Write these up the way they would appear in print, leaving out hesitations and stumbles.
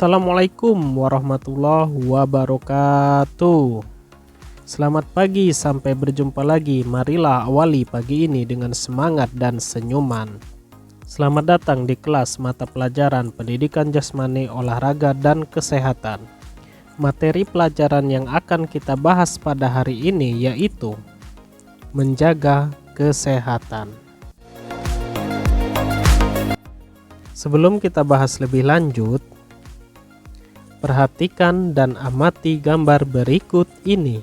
Assalamualaikum warahmatullahi wabarakatuh. Selamat pagi, sampai berjumpa lagi. Marilah awali pagi ini dengan semangat dan senyuman. Selamat datang di kelas mata pelajaran Pendidikan Jasmani, Olahraga, dan Kesehatan. Materi pelajaran yang akan kita bahas pada hari ini yaitu menjaga kesehatan. Sebelum kita bahas lebih lanjut, perhatikan dan amati gambar berikut ini.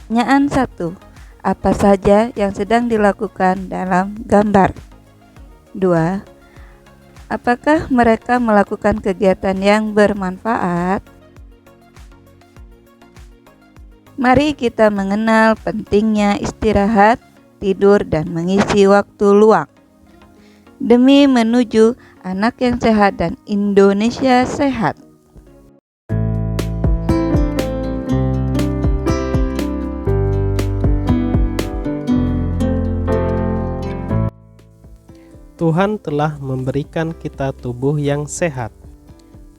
Pertanyaan 1. Apa saja yang sedang dilakukan dalam gambar? 2. Apakah mereka melakukan kegiatan yang bermanfaat? Mari kita mengenal pentingnya istirahat, tidur, dan mengisi waktu luang demi menuju anak yang sehat dan Indonesia sehat. Tuhan telah memberikan kita tubuh yang sehat.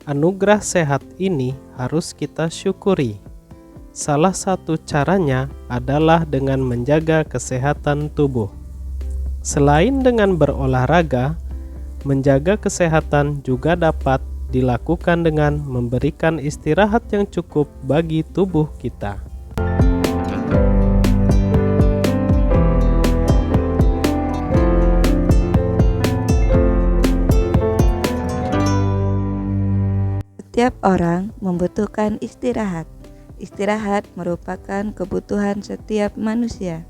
Anugerah sehat ini harus kita syukuri. Salah satu caranya adalah dengan menjaga kesehatan tubuh. Selain dengan berolahraga, menjaga kesehatan juga dapat dilakukan dengan memberikan istirahat yang cukup bagi tubuh kita. Setiap orang membutuhkan istirahat. Istirahat merupakan kebutuhan setiap manusia.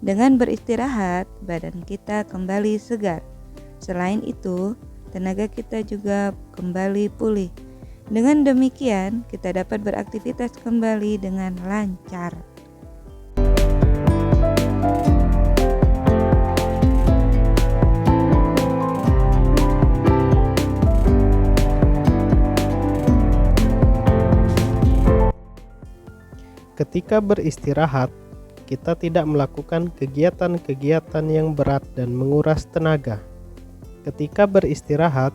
Dengan beristirahat, badan kita kembali segar. Selain itu, tenaga kita juga kembali pulih. Dengan demikian, kita dapat beraktivitas kembali dengan lancar. Ketika beristirahat, kita tidak melakukan kegiatan-kegiatan yang berat dan menguras tenaga. Ketika beristirahat,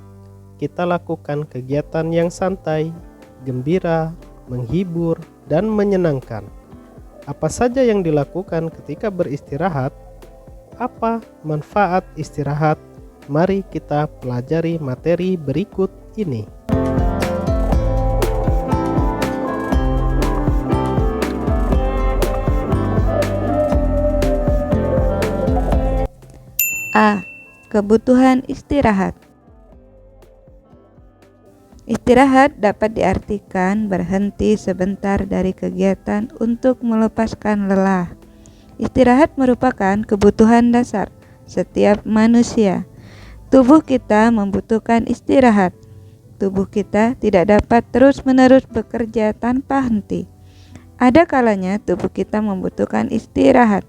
kita lakukan kegiatan yang santai, gembira, menghibur, dan menyenangkan. Apa saja yang dilakukan ketika beristirahat? Apa manfaat istirahat? Mari kita pelajari materi berikut ini. A. Kebutuhan istirahat. Istirahat dapat diartikan berhenti sebentar dari kegiatan untuk melepaskan lelah. Istirahat merupakan kebutuhan dasar setiap manusia. Tubuh kita membutuhkan istirahat. Tubuh kita tidak dapat terus-menerus bekerja tanpa henti. Ada kalanya tubuh kita membutuhkan istirahat.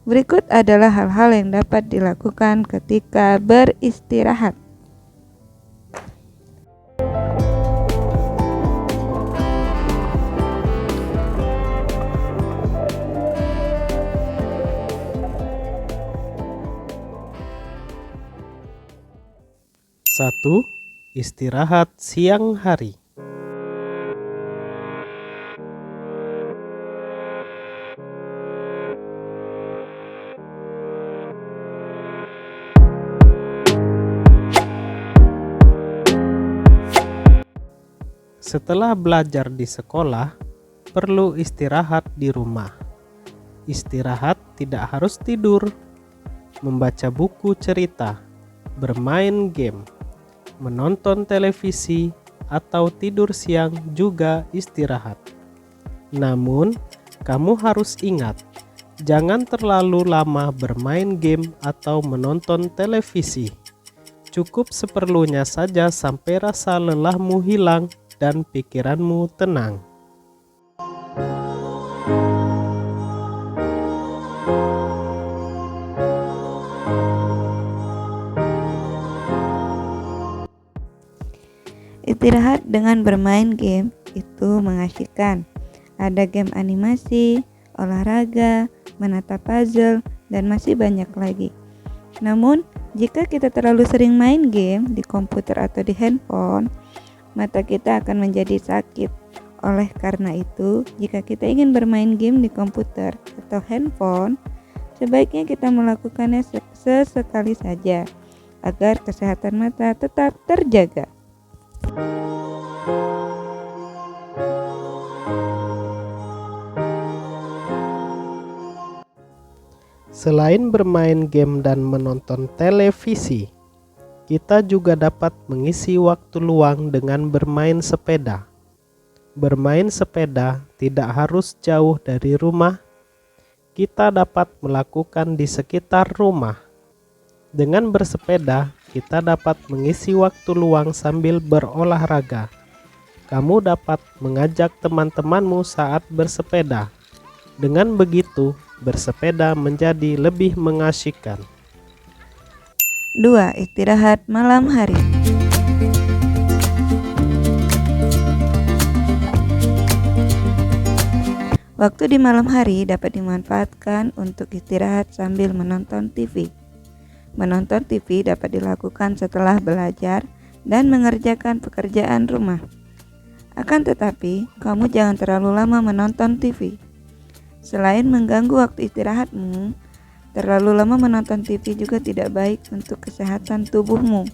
Berikut adalah hal-hal yang dapat dilakukan ketika beristirahat. Satu, istirahat siang hari. Setelah belajar di sekolah, perlu istirahat di rumah. Istirahat tidak harus tidur, membaca buku cerita, bermain game, menonton televisi, atau tidur siang juga istirahat. Namun, kamu harus ingat, jangan terlalu lama bermain game atau menonton televisi. Cukup seperlunya saja sampai rasa lelahmu hilang dan pikiranmu tenang. Istirahat dengan bermain game itu mengasyikkan. Ada game animasi, olahraga, menata puzzle, dan masih banyak lagi. Namun, jika kita terlalu sering main game di komputer atau di handphone, mata kita akan menjadi sakit. Oleh karena itu, jika kita ingin bermain game di komputer atau handphone, sebaiknya kita melakukannya sesekali saja agar kesehatan mata tetap terjaga. Selain bermain game dan menonton televisi, kita juga dapat mengisi waktu luang dengan bermain sepeda. Bermain sepeda tidak harus jauh dari rumah. Kita dapat melakukan di sekitar rumah. Dengan bersepeda, kita dapat mengisi waktu luang sambil berolahraga. Kamu dapat mengajak teman-temanmu saat bersepeda. Dengan begitu, bersepeda menjadi lebih mengasyikkan. 2. Istirahat malam hari. Waktu di malam hari dapat dimanfaatkan untuk istirahat sambil menonton TV. Menonton TV dapat dilakukan setelah belajar dan mengerjakan pekerjaan rumah. Akan tetapi, kamu jangan terlalu lama menonton TV. Selain mengganggu waktu istirahatmu, terlalu lama menonton TV juga tidak baik untuk kesehatan tubuhmu.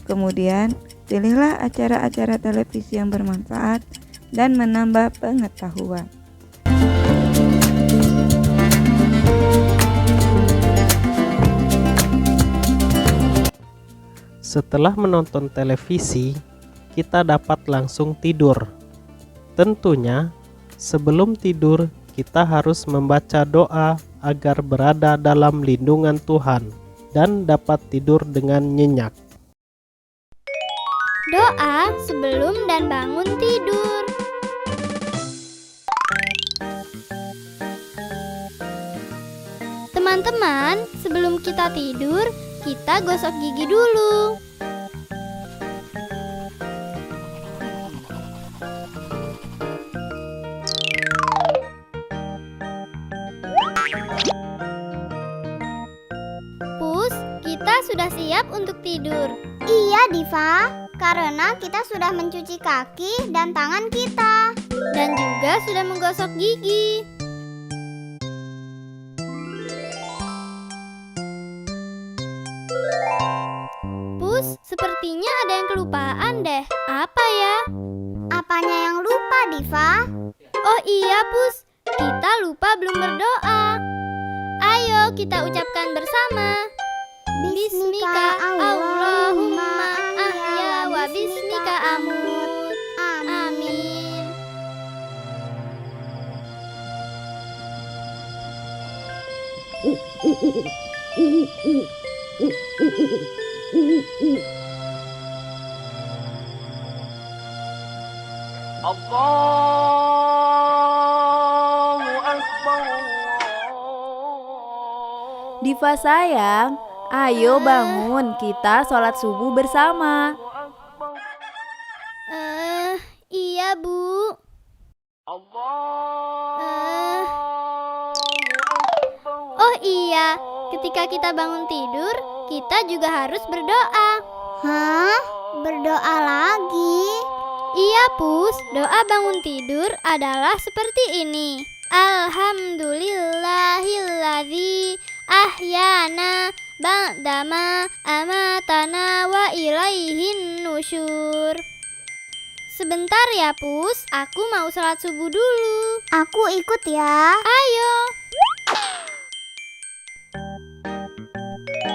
Kemudian, pilihlah acara-acara televisi yang bermanfaat dan menambah pengetahuan. Setelah menonton televisi, kita dapat langsung tidur. Tentunya, sebelum tidur, kita harus membaca doa agar berada dalam lindungan Tuhan dan dapat tidur dengan nyenyak. Doa sebelum dan bangun tidur. Teman-teman, sebelum kita tidur, kita gosok gigi dulu. Pus, kita sudah siap untuk tidur. Iya Diva, karena kita sudah mencuci kaki dan tangan kita. Dan juga sudah menggosok gigi. Pus, sepertinya ada yang kelupaan deh. Apa ya? Apanya yang lupa Diva? Oh iya Pus, kita lupa belum berdoa. Ayo kita ucapkan bersama. Bismika Allahumma ahya wa bismika amut. Amin. Diva sayang, ayo bangun, kita sholat subuh bersama. Iya Bu. Oh iya, ketika kita bangun tidur, kita juga harus berdoa. Hah? Berdoa lagi? Iya Pus, doa bangun tidur adalah seperti ini. Alhamdulillahilladzi ahyana ba'dama amatana wa ilaihin nusyur. Sebentar ya Pus, aku mau sholat subuh dulu. Aku ikut ya. Ayo.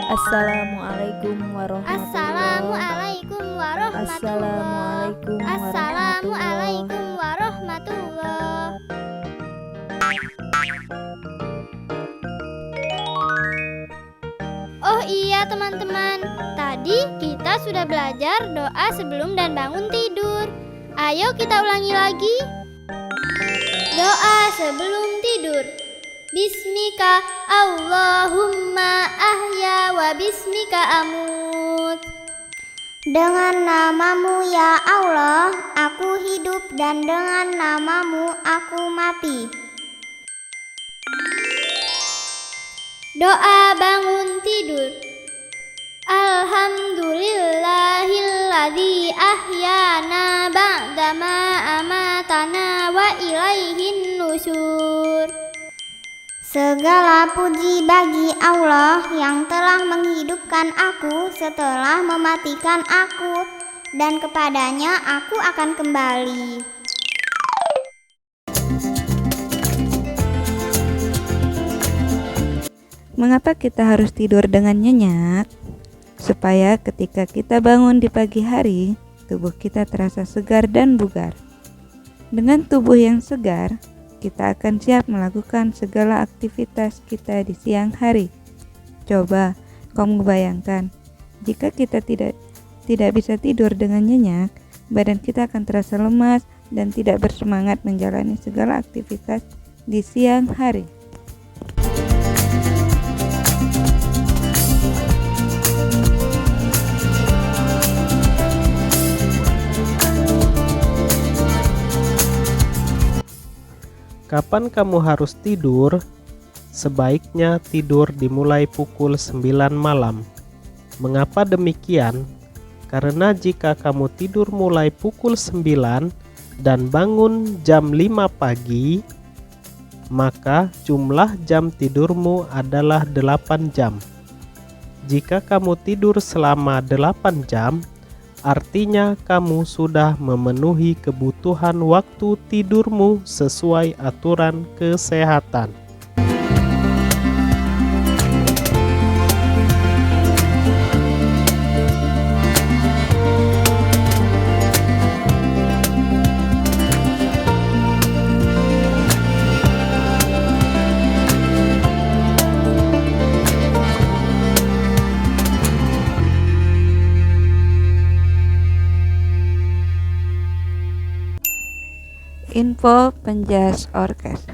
Assalamualaikum warahmatullahi Assalamualaikum warahmatullahi. Assalamualaikum Assalamualaikum warahmatullahi. Oh iya teman-teman, tadi kita sudah belajar doa sebelum dan bangun tidur. Ayo kita ulangi lagi. Doa sebelum tidur. Bismika Allahumma ahya wa bismika amut. Dengan namamu ya Allah, aku hidup dan dengan namamu aku mati. Doa bangun tidur. Alhamdulillahilladzi ahyana ba'dama amatana wa ilaihin nusyur. Segala puji bagi Allah yang telah menghidupkan aku setelah mematikan aku, dan kepadanya aku akan kembali. Mengapa kita harus tidur dengan nyenyak? Supaya ketika kita bangun di pagi hari, tubuh kita terasa segar dan bugar. Dengan tubuh yang segar, kita akan siap melakukan segala aktivitas kita di siang hari. Coba kamu bayangkan, jika kita tidak bisa tidur dengan nyenyak, badan kita akan terasa lemas dan tidak bersemangat menjalani segala aktivitas di siang hari. Kapan kamu harus tidur? Sebaiknya tidur dimulai pukul 9 malam. Mengapa demikian? Karena jika kamu tidur mulai pukul 9 dan bangun jam 5 pagi, maka jumlah jam tidurmu adalah 8 jam. Jika kamu tidur selama 8 jam, artinya kamu sudah memenuhi kebutuhan waktu tidurmu sesuai aturan kesehatan. Info penjas orkes.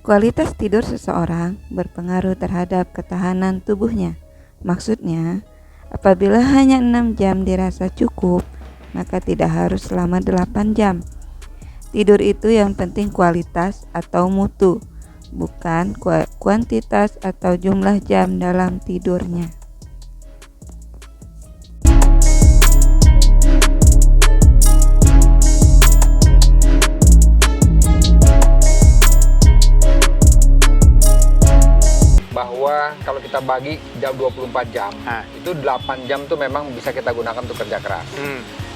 Kualitas tidur seseorang berpengaruh terhadap ketahanan tubuhnya. Maksudnya, apabila hanya 6 jam dirasa cukup, maka tidak harus selama 8 jam. Tidur itu yang penting kualitas atau mutu, bukan kuantitas atau jumlah jam dalam tidurnya. Bahwa kalau kita bagi jam 24 jam, itu 8 jam tuh memang bisa kita gunakan untuk kerja keras.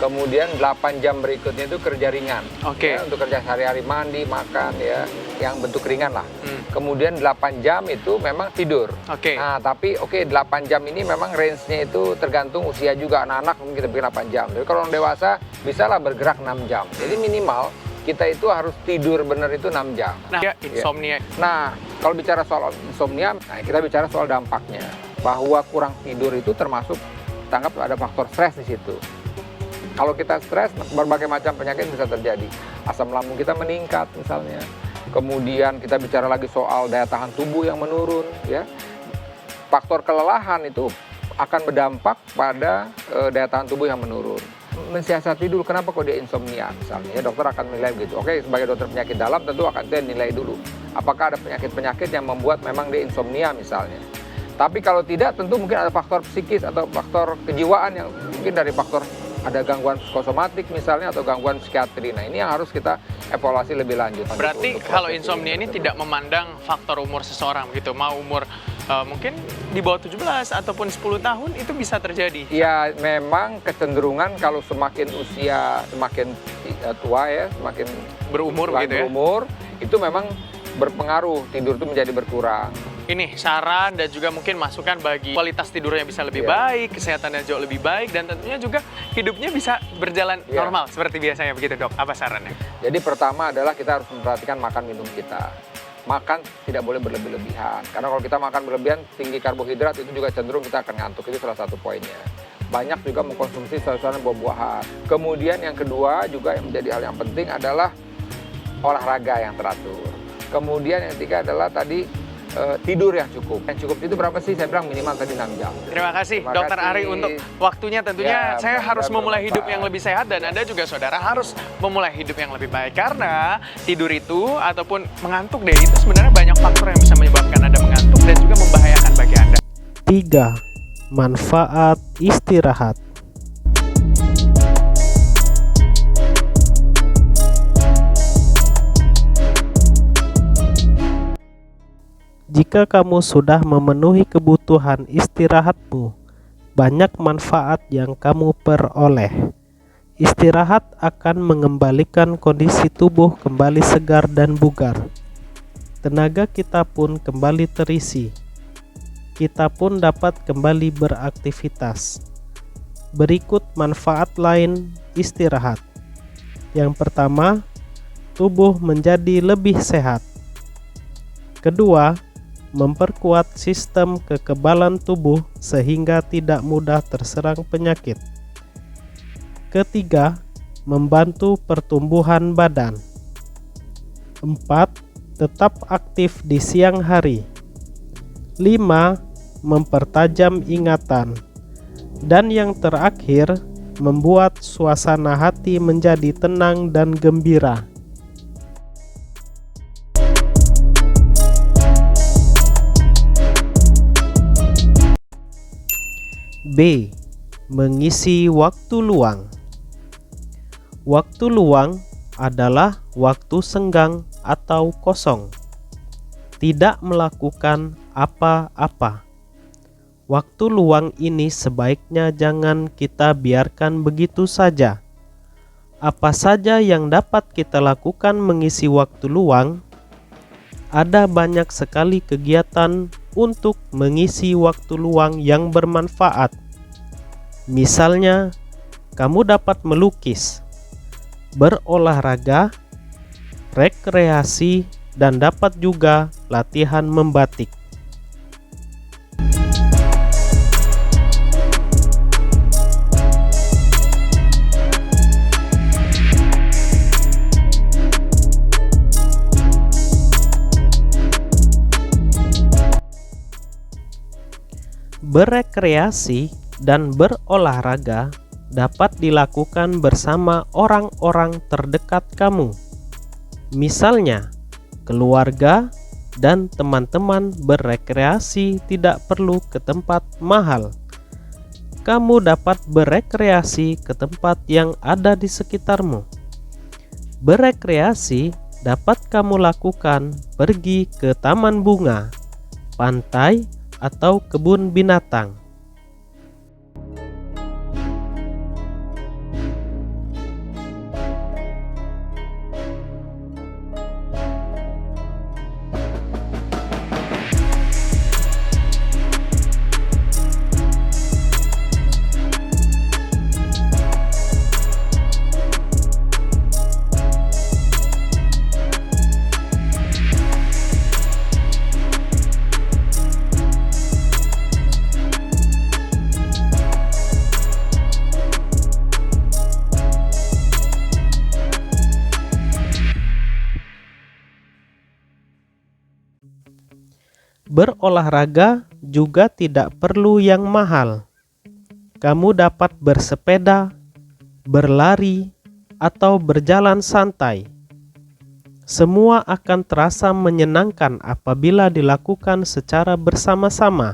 Kemudian 8 jam berikutnya itu kerja ringan. Ya, untuk kerja sehari-hari, mandi, makan, ya, yang bentuk ringan lah. Kemudian 8 jam itu memang tidur. Nah, tapi 8 jam ini memang range-nya itu tergantung usia juga. Anak-anak mungkin kita bikin 8 jam. Jadi kalau orang dewasa bisalah bergerak 6 jam. Jadi minimal kita itu harus tidur benar itu 6 jam. Nah, insomnia. Nah, kalau bicara soal insomnia, kita bicara soal dampaknya. Bahwa kurang tidur itu termasuk tanggap ada faktor stres di situ. Kalau kita stres, berbagai macam penyakit bisa terjadi. Asam lambung kita meningkat misalnya. Kemudian kita bicara lagi soal daya tahan tubuh yang menurun, ya. Faktor kelelahan itu akan berdampak pada daya tahan tubuh yang menurun. Mensiasati dulu kenapa kok dia insomnia misalnya, ya, dokter akan menilai begitu. Sebagai dokter penyakit dalam tentu akan nilai dulu apakah ada penyakit-penyakit yang membuat memang dia insomnia misalnya. Tapi kalau tidak, tentu mungkin ada faktor psikis atau faktor kejiwaan yang mungkin dari faktor ada gangguan psikosomatik misalnya atau gangguan psikiatri. Nah, ini yang harus kita evaluasi lebih lanjut. Berarti kalau insomnia ini tidak memandang faktor umur seseorang gitu, mau umur mungkin di bawah 17 ataupun 10 tahun itu bisa terjadi. Ya, memang kecenderungan kalau semakin usia semakin tua, ya, semakin berumur gitu ya. Berumur, itu memang berpengaruh, tidur itu menjadi berkurang. Ini saran dan juga mungkin masukan bagi kualitas tidurnya bisa lebih baik, kesehatannya jauh lebih baik, dan tentunya juga hidupnya bisa berjalan normal seperti biasanya begitu, Dok. Apa sarannya? Jadi pertama adalah kita harus memperhatikan makan minum kita. Makan tidak boleh berlebih-lebihan. Karena kalau kita makan berlebihan, tinggi karbohidrat, itu juga cenderung kita akan ngantuk. Itu salah satu poinnya. Banyak juga mengkonsumsi sayur-sayuran, buah-buahan. Kemudian yang kedua juga yang menjadi hal yang penting adalah olahraga yang teratur. Kemudian yang ketiga adalah tadi tidur yang cukup. Yang cukup itu berapa sih? Saya bilang minimal tadi 6 jam. Terima kasih Terima Dokter kasih. Ari untuk waktunya. Tentunya Ya, saya harus memulai bermanfaat. hidup yang lebih sehat dan Anda juga saudara harus memulai hidup yang lebih baik. Karena tidur itu ataupun mengantuk deh itu sebenarnya banyak faktor yang bisa menyebabkan Anda mengantuk dan juga membahayakan bagi Anda. 3. Manfaat istirahat. Jika kamu sudah memenuhi kebutuhan istirahatmu, banyak manfaat yang kamu peroleh. Istirahat akan mengembalikan kondisi tubuh kembali segar dan bugar. Tenaga kita pun kembali terisi. Kita pun dapat kembali beraktivitas. Berikut manfaat lain istirahat. Yang pertama, tubuh menjadi lebih sehat. Kedua, memperkuat sistem kekebalan tubuh sehingga tidak mudah terserang penyakit. Ketiga, membantu pertumbuhan badan. 4. Tetap aktif di siang hari. 5. Mempertajam ingatan. Dan yang terakhir, membuat suasana hati menjadi tenang dan gembira. B. Mengisi waktu luang. Waktu luang adalah waktu senggang atau kosong, tidak melakukan apa-apa. Waktu luang ini sebaiknya jangan kita biarkan begitu saja. Apa saja yang dapat kita lakukan mengisi waktu luang? Ada banyak sekali kegiatan untuk mengisi waktu luang yang bermanfaat. Misalnya, kamu dapat melukis, berolahraga, rekreasi, dan dapat juga latihan membatik. Berekreasi dan berolahraga dapat dilakukan bersama orang-orang terdekat kamu. Misalnya, keluarga dan teman-teman berekreasi tidak perlu ke tempat mahal. Kamu dapat berekreasi ke tempat yang ada di sekitarmu. Berekreasi dapat kamu lakukan pergi ke taman bunga, pantai, atau kebun binatang. Berolahraga juga tidak perlu yang mahal. Kamu dapat bersepeda, berlari, atau berjalan santai. Semua akan terasa menyenangkan apabila dilakukan secara bersama-sama.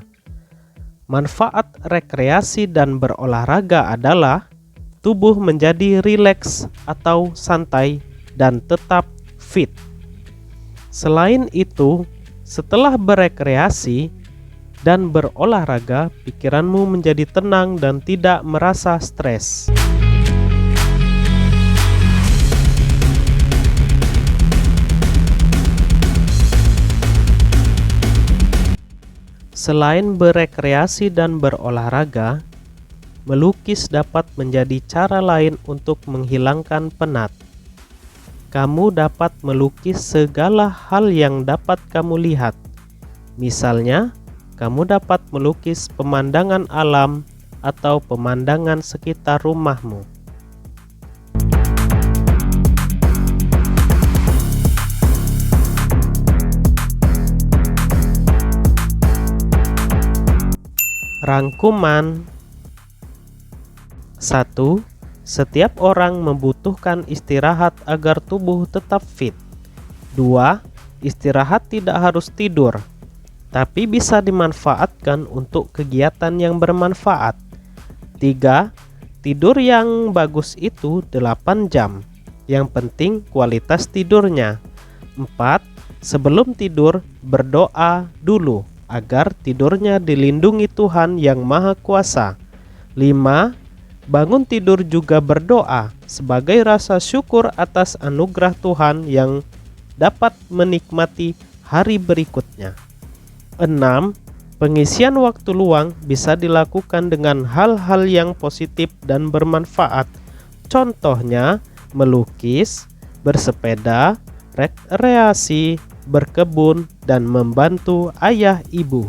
Manfaat rekreasi dan berolahraga adalah tubuh menjadi rileks atau santai dan tetap fit. Selain itu, setelah berekreasi dan berolahraga, pikiranmu menjadi tenang dan tidak merasa stres. Selain berekreasi dan berolahraga, melukis dapat menjadi cara lain untuk menghilangkan penat. Kamu dapat melukis segala hal yang dapat kamu lihat. Misalnya, kamu dapat melukis pemandangan alam atau pemandangan sekitar rumahmu. Rangkuman. 1. Setiap orang membutuhkan istirahat agar tubuh tetap fit. 2. Istirahat tidak harus tidur, tapi bisa dimanfaatkan untuk kegiatan yang bermanfaat. 3. Tidur yang bagus itu 8 jam. Yang penting kualitas tidurnya. 4. Sebelum tidur berdoa dulu agar tidurnya dilindungi Tuhan yang Maha Kuasa. 5. Bangun tidur juga berdoa sebagai rasa syukur atas anugerah Tuhan yang dapat menikmati hari berikutnya. 6. Pengisian waktu luang bisa dilakukan dengan hal-hal yang positif dan bermanfaat. Contohnya melukis, bersepeda, rekreasi, berkebun, dan membantu ayah ibu.